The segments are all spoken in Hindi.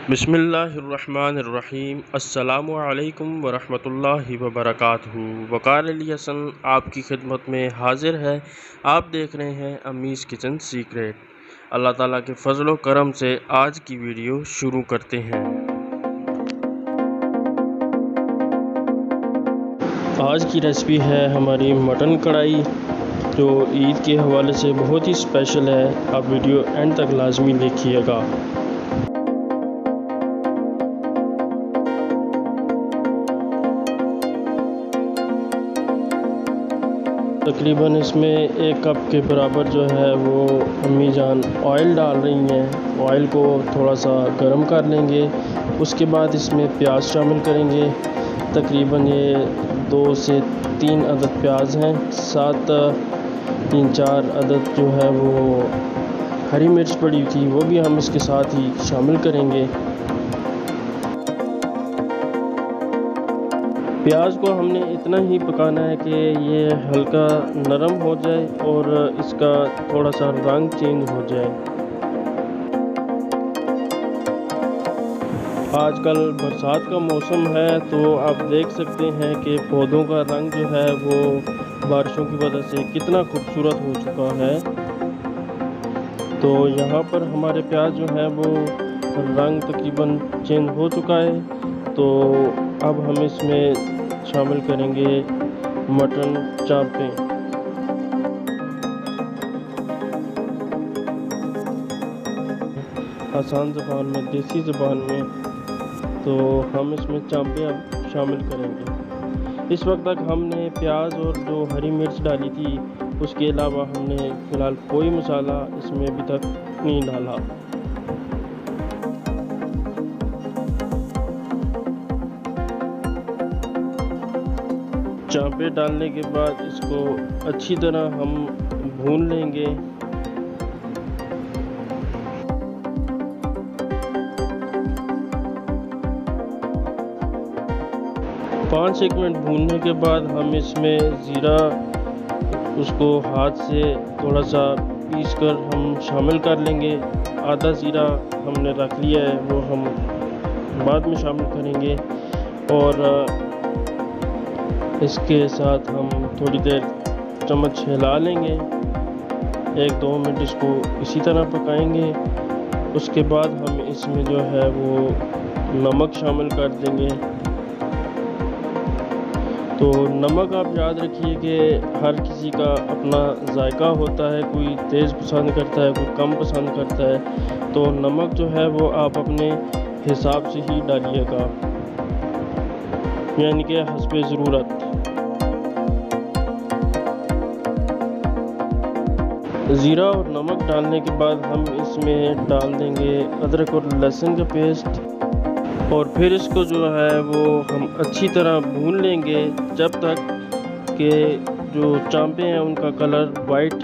बिस्मिल्लाहिर्रहमानिर्रहीम। अस्सलामु अलैकुम वरहमतुल्लाहि वबरकातुहू। वकार लहसन आपकी खिदमत में हाजिर है। आप देख रहे हैं अम्मीज़ किचन सीक्रेट। अल्लाह ताला के फजल व करम से आज की वीडियो शुरू करते हैं। आज की रेसिपी है हमारी मटन कढ़ाई, जो ईद के हवाले से बहुत ही स्पेशल है। आप वीडियो एंड तक लाजमी देखिएगा। तकरीबन इसमें 1 कप के बराबर जो है वो अम्मी जान ऑयल डाल रही हैं। ऑयल को थोड़ा सा गर्म कर लेंगे। उसके बाद इसमें प्याज शामिल करेंगे। तकरीबन ये 2 से 3 अदद प्याज हैं। साथ 3-4 अदद जो है वो हरी मिर्च पड़ी थी, वो भी हम इसके साथ ही शामिल करेंगे। प्याज को हमने इतना ही पकाना है कि ये हल्का नरम हो जाए और इसका थोड़ा सा रंग चेंज हो जाए। आजकल बरसात का मौसम है, तो आप देख सकते हैं कि पौधों का रंग जो है वो बारिशों की वजह से कितना खूबसूरत हो चुका है। तो यहाँ पर हमारे प्याज जो है वो रंग तकरीबन चेंज हो चुका है। तो अब हम इसमें शामिल करेंगे मटन चांपे। आसान ज़बान में, देसी ज़बान में, तो हम इसमें चांपे अब शामिल करेंगे। इस वक्त तक हमने प्याज और जो हरी मिर्च डाली थी, उसके अलावा हमने फ़िलहाल कोई मसाला इसमें अभी तक नहीं डाला। चांपे डालने के बाद इसको अच्छी तरह हम भून लेंगे। पाँच एक मिनट भूनने के बाद हम इसमें ज़ीरा, उसको हाथ से थोड़ा सा पीस कर हम शामिल कर लेंगे। आधा ज़ीरा हमने रख लिया है, वो हम बाद में शामिल करेंगे। और इसके साथ हम थोड़ी देर चम्मच हिला लेंगे। 1-2 मिनट इसको इसी तरह पकाएंगे। उसके बाद हम इसमें जो है वो नमक शामिल कर देंगे। तो नमक आप याद रखिए कि हर किसी का अपना जायका होता है। कोई तेज़ पसंद करता है, कोई कम पसंद करता है। तो नमक जो है वो आप अपने हिसाब से ही डालिएगा, यानी कि हस्बे ज़रूरत। ज़ीरा और नमक डालने के बाद हम इसमें डाल देंगे अदरक और लहसुन का पेस्ट, और फिर इसको जो है वो हम अच्छी तरह भून लेंगे जब तक कि जो चांपे हैं उनका कलर वाइट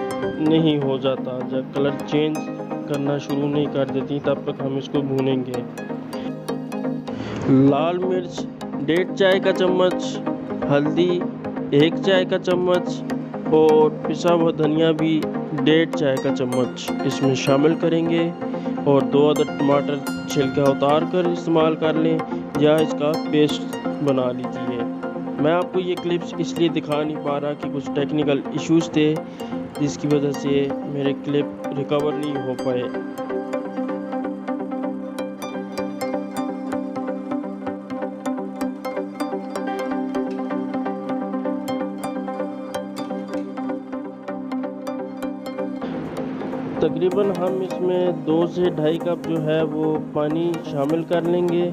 नहीं हो जाता। जब कलर चेंज करना शुरू नहीं कर देती तब तक हम इसको भूनेंगे। लाल मिर्च 1.5 चाय का चम्मच, हल्दी 1 चाय का चम्मच, और पिसा हुआ धनिया भी 1.5 चाय का चम्मच इसमें शामिल करेंगे। और 2 अदद टमाटर छिलका उतार कर इस्तेमाल कर लें, या इसका पेस्ट बना लीजिए। मैं आपको ये क्लिप्स इसलिए दिखा नहीं पा रहा कि कुछ टेक्निकल इश्यूज़ थे, जिसकी वजह से मेरे क्लिप रिकवर नहीं हो पाए। तकरीबन हम इसमें 2 से 2.5 कप जो है वो पानी शामिल कर लेंगे।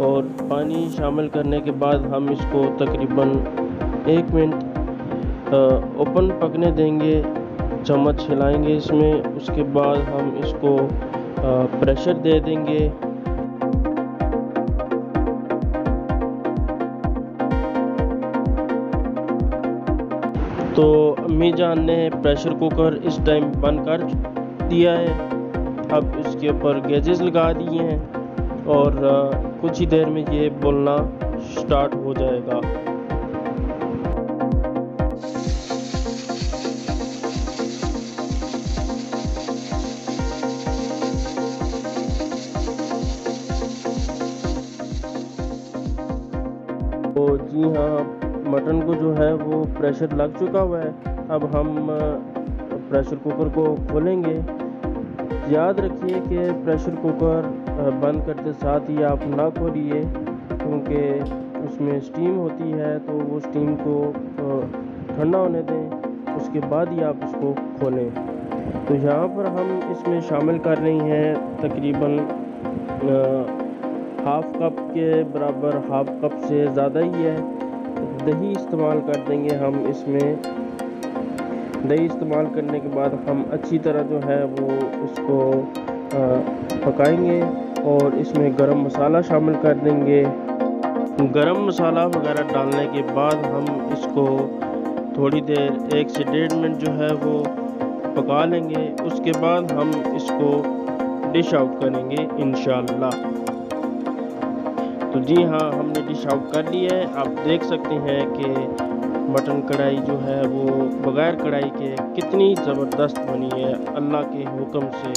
और पानी शामिल करने के बाद हम इसको तकरीबन 1 मिनट ओपन पकने देंगे। चम्मच हिलाएंगे इसमें। उसके बाद हम इसको प्रेशर दे देंगे। तो अम्मी जान ने प्रेशर कुकर इस टाइम बंद कर दिया है। अब इसके ऊपर गैजेस लगा दिए हैं और कुछ ही देर में ये बोलना स्टार्ट हो जाएगा। तो जी हाँ, मटन को जो है वो प्रेशर लग चुका हुआ है। अब हम प्रेशर कुकर को खोलेंगे। याद रखिए कि प्रेशर कुकर बंद करते साथ ही आप ना खोलिए, क्योंकि उसमें स्टीम होती है, तो वो स्टीम को ठंडा होने दें, उसके बाद ही आप उसको खोलें। तो यहाँ पर हम इसमें शामिल कर रही हैं तकरीबन हाफ़ कप के बराबर, हाफ़ कप से ज़्यादा ही है, दही इस्तेमाल कर देंगे हम इसमें। दही इस्तेमाल करने के बाद हम अच्छी तरह जो है वो इसको पकाएंगे और इसमें गरम मसाला शामिल कर देंगे। गरम मसाला वगैरह डालने के बाद हम इसको थोड़ी देर 1 से 1.5 मिनट जो है वो पका लेंगे। उसके बाद हम इसको डिश आउट करेंगे इंशाल्लाह। तो जी हाँ, हमने डिश आउट कर ली है। आप देख सकते हैं कि मटन कढ़ाई जो है वो बग़ैर कढ़ाई के कितनी ज़बरदस्त बनी है अल्लाह के हुक्म से।